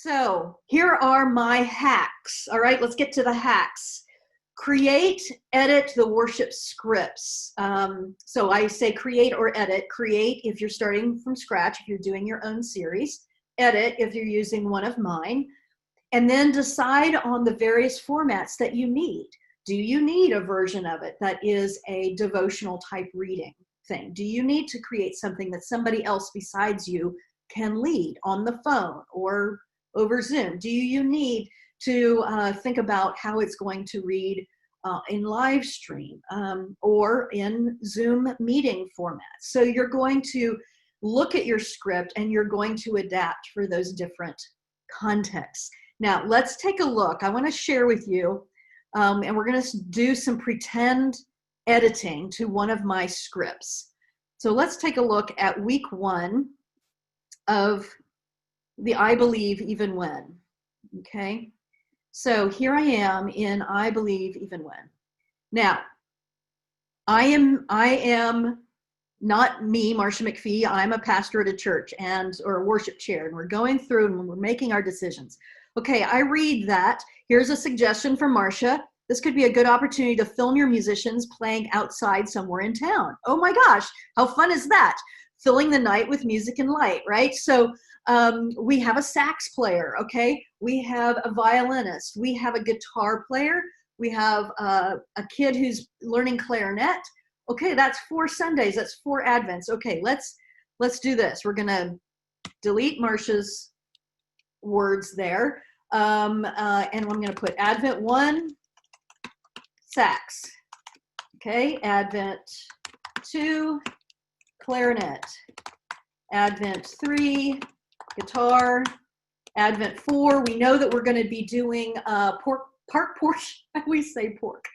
So here are my hacks. All right, let's get to the hacks. Create, edit the worship scripts. So I say create or edit. Create if you're starting from scratch, if you're doing your own series. Edit if you're using one of mine. And then decide on the various formats that you need. Do you need a version of it that is a devotional type reading thing? Do you need to create something that somebody else besides you can lead on the phone or over Zoom? Do you need to think about how it's going to read in live stream or in Zoom meeting formats? So you're going to look at your script and you're going to adapt for those different contexts. Now, let's take a look. I want to share with you, and we're going to do some pretend editing to one of my scripts. So let's take a look at week 1 of the I Believe Even When. Okay, so here I am in I Believe Even When. Now, I am not me, Marcia McFee. I'm a pastor at a church or a worship chair, and we're going through and we're making our decisions. Okay, I read that. Here's a suggestion from Marcia. This could be a good opportunity to film your musicians playing outside somewhere in town. Oh my gosh, how fun is that? Filling the night with music and light, right? So we have a sax player, okay? We have a violinist. We have a guitar player. We have a kid who's learning clarinet. Okay, that's 4 Sundays. That's 4 Advents. Okay, let's do this. We're gonna delete Marcia's words there. And I'm gonna put Advent 1, sax. Okay, Advent 2, clarinet. Advent 3, guitar. Advent 4, we know that we're gonna be doing park porch, I always say pork.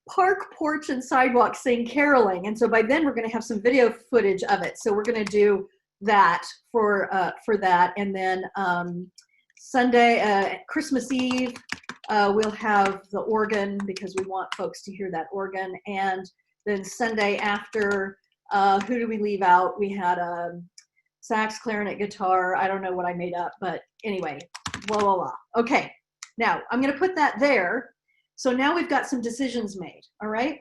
Park, porch, and sidewalk sing caroling. And so by then we're gonna have some video footage of it. So we're gonna do that for that. And then Sunday, Christmas Eve, we'll have the organ because we want folks to hear that organ. And then Sunday after, who do we leave out? We had a sax, clarinet, guitar. I don't know what I made up, but anyway, blah, blah, blah. Okay, now I'm gonna put that there. So now we've got some decisions made, all right?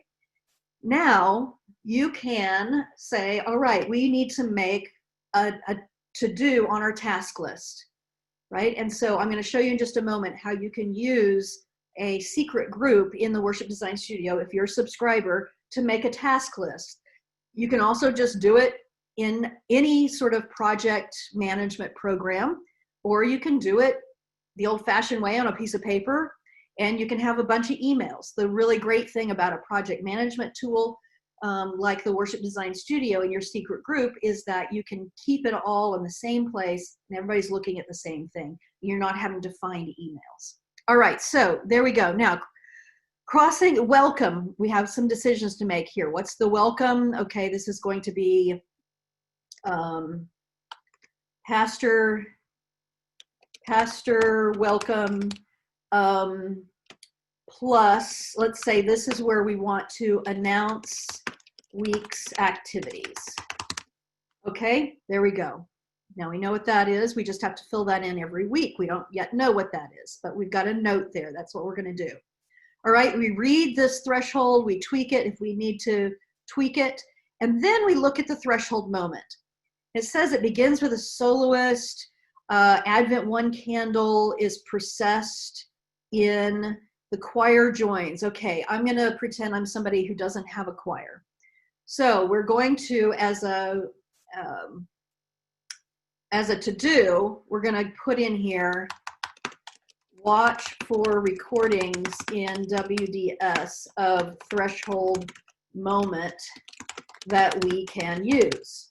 Now you can say, all right, we need to make a to-do on our task list, right? And so I'm gonna show you in just a moment how you can use a secret group in the Worship Design Studio, if you're a subscriber, to make a task list. You can also just do it in any sort of project management program, or you can do it the old-fashioned way on a piece of paper, and you can have a bunch of emails. The really great thing about a project management tool like the Worship Design Studio in your secret group is that you can keep it all in the same place and everybody's looking at the same thing. You're not having to find emails. All right, so there we go. Now, crossing welcome, we have some decisions to make here. What's the welcome? Okay, this is going to be pastor welcome plus, let's say this is where we want to announce week's activities. Okay, there we go. Now we know what that is. We just have to fill that in every week. We don't yet know what that is, but we've got a note there. That's what we're going to do. All right, we read this threshold, we tweak it if we need to tweak it, and then we look at the threshold moment. It says it begins with a soloist. Advent 1 candle is processed in the choir joins. Okay, I'm going to pretend I'm somebody who doesn't have a choir. So we're going to, as a to-do, we're going to put in here, watch for recordings in WDS of threshold moment that we can use.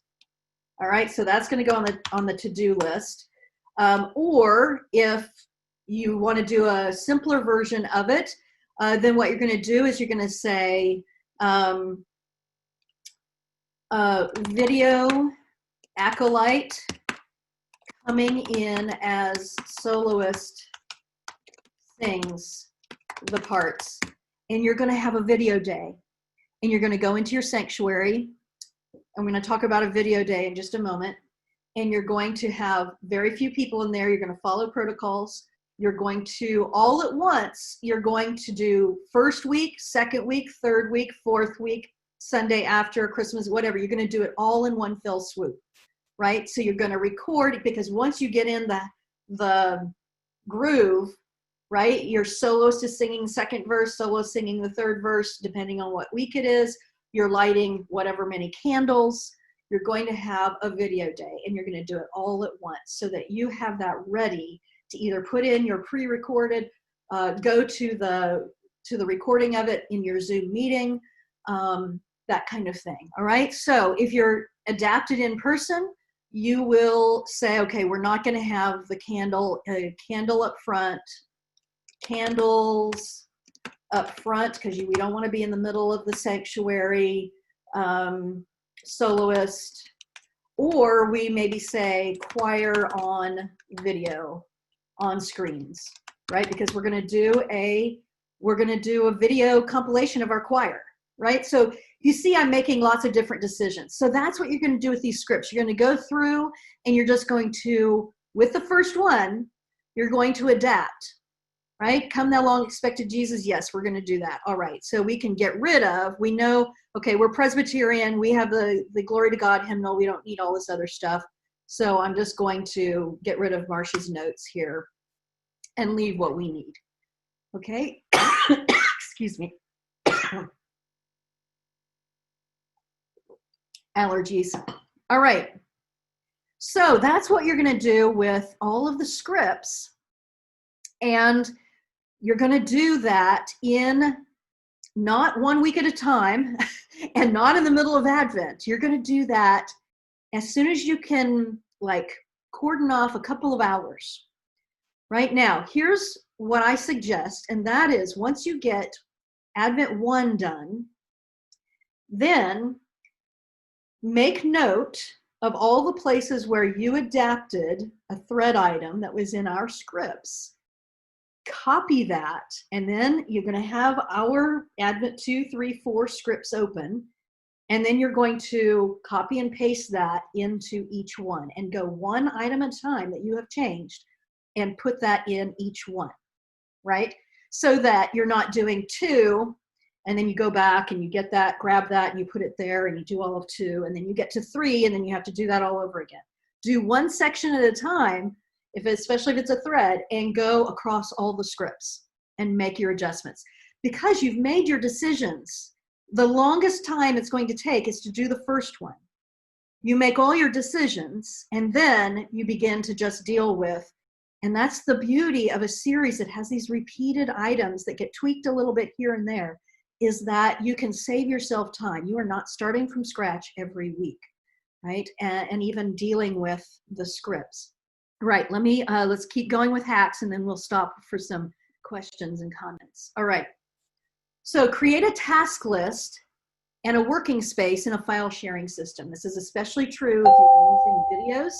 All right, so that's going to go on the to-do list. Or if you want to do a simpler version of it, then what you're going to do is you're going to say video acolyte coming in as soloist sings the parts. And you're going to have a video day. And you're going to go into your sanctuary. I'm going to talk about a video day in just a moment. and you're going to have very few people in there. You're going to follow protocols. You're going to, all at once, you're going to do first week, second week, third week, fourth week, Sunday after Christmas, whatever. You're going to do it all in one fell swoop, right? So you're going to record, because once you get in the groove, right, your soloist is singing the second verse, solo singing the third verse, depending on what week it is. You're lighting whatever many candles. You're going to have a video day, and you're going to do it all at once so that you have that ready to either put in your pre-recorded, go to the recording of it in your Zoom meeting, that kind of thing. All right. So if you're adapted in person, you will say, okay, we're not going to have the candle up front, candles up front, because we don't want to be in the middle of the sanctuary, soloist, or we maybe say choir on video, on screens, right? Because we're going to do a video compilation of our choir, right? So you see, I'm making lots of different decisions. So that's what you're going to do with these scripts. You're going to go through, and you're just going to, with the first one, you're going to adapt, right? Come thou long expected Jesus. Yes, we're going to do that. All right. So we can get rid of, we know, okay, we're Presbyterian. We have the Glory to God hymnal. We don't need all this other stuff. So I'm just going to get rid of Marcia's notes here and leave what we need. Okay. Excuse me. Allergies. All right. So that's what you're going to do with all of the scripts. And you're going to do that in not 1 week at a time and not in the middle of Advent. You're going to do that as soon as you can, like, cordon off a couple of hours. Right now, here's what I suggest, and that is, once you get Advent 1 done, then make note of all the places where you adapted a thread item that was in our scripts. Copy that, and then you're going to have our Advent 2, 3, 4 scripts open, and then you're going to copy and paste that into each one and go one item at a time that you have changed and put that in each one, right? So that you're not doing 2, and then you go back and you get that, grab that, and you put it there, and you do all of 2, and then you get to 3, and then you have to do that all over again. Do one section at a time, especially if it's a thread, and go across all the scripts and make your adjustments. Because you've made your decisions, the longest time it's going to take is to do the first one. You make all your decisions, and then you begin to just deal with, and that's the beauty of a series that has these repeated items that get tweaked a little bit here and there, is that you can save yourself time. You are not starting from scratch every week, right? And even dealing with the scripts. Right, let's keep going with hacks, and then we'll stop for some questions and comments. All right, so create a task list and a working space in a file sharing system. This is especially true if you're using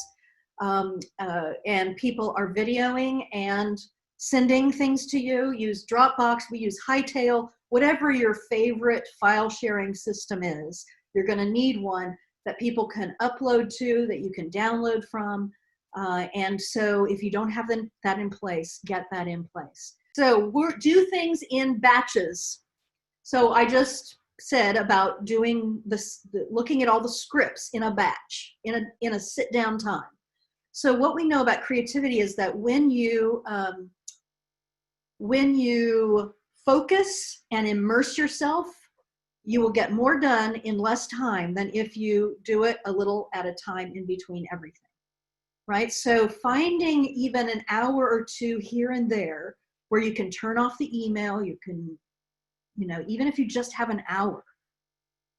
videos and people are videoing and sending things to you. Use Dropbox, we use Hightail, whatever your favorite file sharing system is. You're going to need one that people can upload to, that you can download from. And so if you don't have that in place, get that in place. So do things in batches. So I just said about doing this, looking at all the scripts in a batch, in a sit down time. So what we know about creativity is that when you focus and immerse yourself, you will get more done in less time than if you do it a little at a time in between everything. Right? So finding even an hour or 2 here and there where you can turn off the email, you can, even if you just have an hour,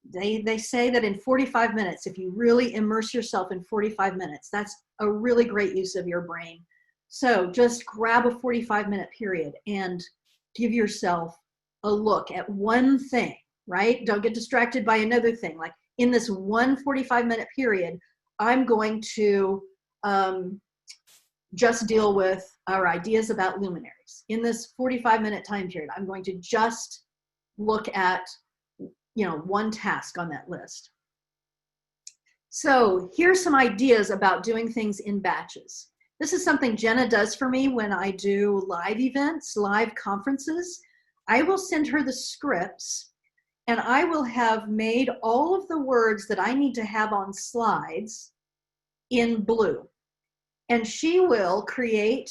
they say that in 45 minutes, if you really immerse yourself in 45 minutes, that's a really great use of your brain. So just grab a 45-minute period and give yourself a look at one thing, right? Don't get distracted by another thing. Like in this one 45-minute period, I'm going to just deal with our ideas about luminaries. In this 45-minute time period, I'm going to just look at, one task on that list. So here's some ideas about doing things in batches. This is something Jenna does for me when I do live events, live conferences. I will send her the scripts, and I will have made all of the words that I need to have on slides in blue. And she will create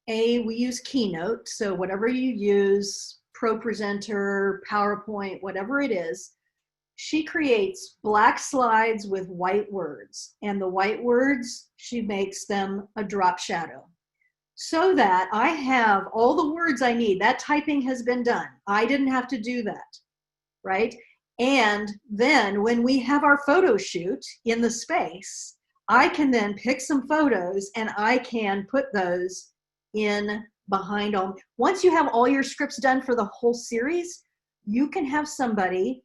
we use Keynote, so whatever you use, ProPresenter, PowerPoint, whatever it is, she creates black slides with white words. And the white words, she makes them a drop shadow, so that I have all the words I need. That typing has been done. I didn't have to do that, right? And then when we have our photo shoot in the space, I can then pick some photos and I can put those in behind all. Once you have all your scripts done for the whole series, you can have somebody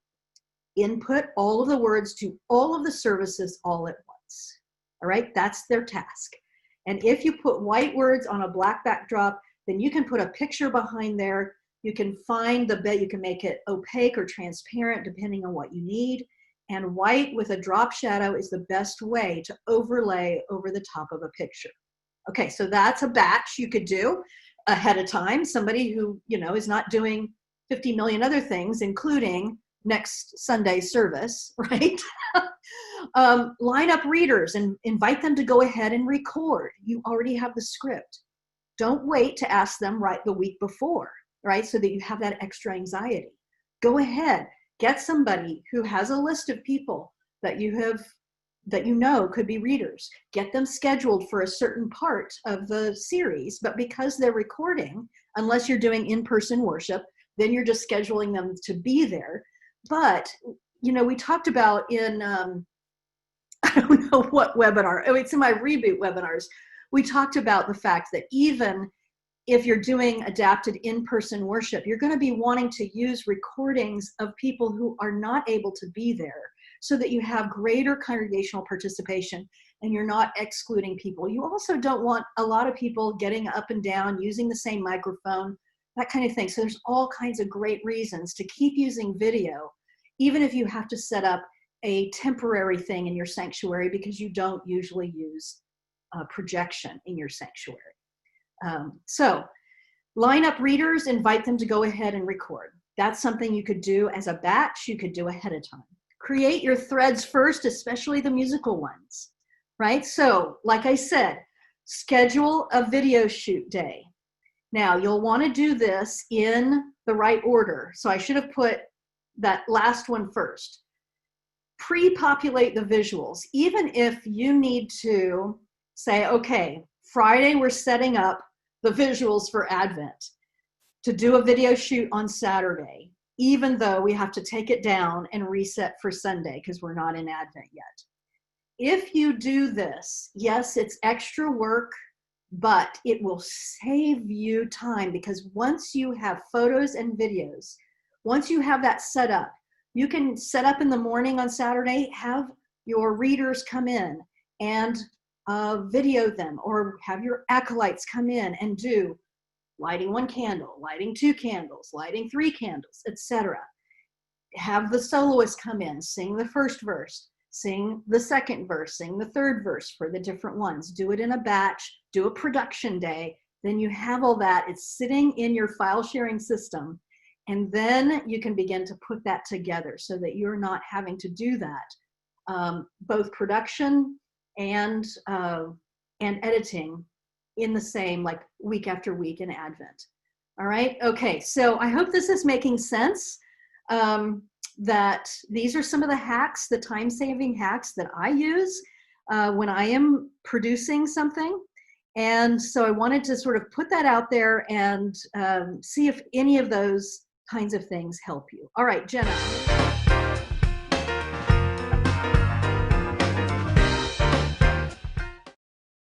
input all of the words to all of the services all at once. All right, that's their task. And if you put white words on a black backdrop, then you can put a picture behind there. You can find the bit, you can make it opaque or transparent depending on what you need. And white with a drop shadow is the best way to overlay over the top of a picture. Okay, so that's a batch you could do ahead of time. Somebody who, is not doing 50 million other things, including next Sunday's service, right? Line up readers and invite them to go ahead and record. You already have the script. Don't wait to ask them right the week before, right? So that you have that extra anxiety. Go ahead, get somebody who has a list of people that you know could be readers. Get them scheduled for a certain part of the series, but because they're recording, unless you're doing in-person worship, then you're just scheduling them to be there. But, we talked about in, I don't know what webinar, it's in my reboot webinars, we talked about the fact that even if you're doing adapted in-person worship, you're going to be wanting to use recordings of people who are not able to be there so that you have greater congregational participation and you're not excluding people. You also don't want a lot of people getting up and down, using the same microphone, that kind of thing. So there's all kinds of great reasons to keep using video, even if you have to set up a temporary thing in your sanctuary because you don't usually use projection in your sanctuary. So line up readers, invite them to go ahead and record. That's something you could do as a batch, you could do ahead of time. Create your threads first, especially the musical ones, right? So like I said, schedule a video shoot day. Now you'll want to do this in the right order. So I should have put that last one first. Pre-populate the visuals. Even if you need to say, okay, Friday we're setting up the visuals for Advent to do a video shoot on Saturday, even though we have to take it down and reset for Sunday because we're not in Advent yet. If you do this, yes, it's extra work, but it will save you time because once you have photos and videos, once you have that set up, you can set up in the morning on Saturday, have your readers come in and video them, or have your acolytes come in and do lighting 1 candle, lighting 2 candles, lighting 3 candles, etc. Have the soloist come in, sing the first verse, sing the second verse, sing the third verse for the different ones. Do it in a batch, do a production day, then you have all that. It's sitting in your file sharing system, and then you can begin to put that together so that you're not having to do that, both production and editing in the same, like week after week in Advent. All right, okay, so I hope this is making sense, that these are some of the hacks, the time-saving hacks that I use when I am producing something. And so I wanted to sort of put that out there and see if any of those kinds of things help you. All right, Jenna.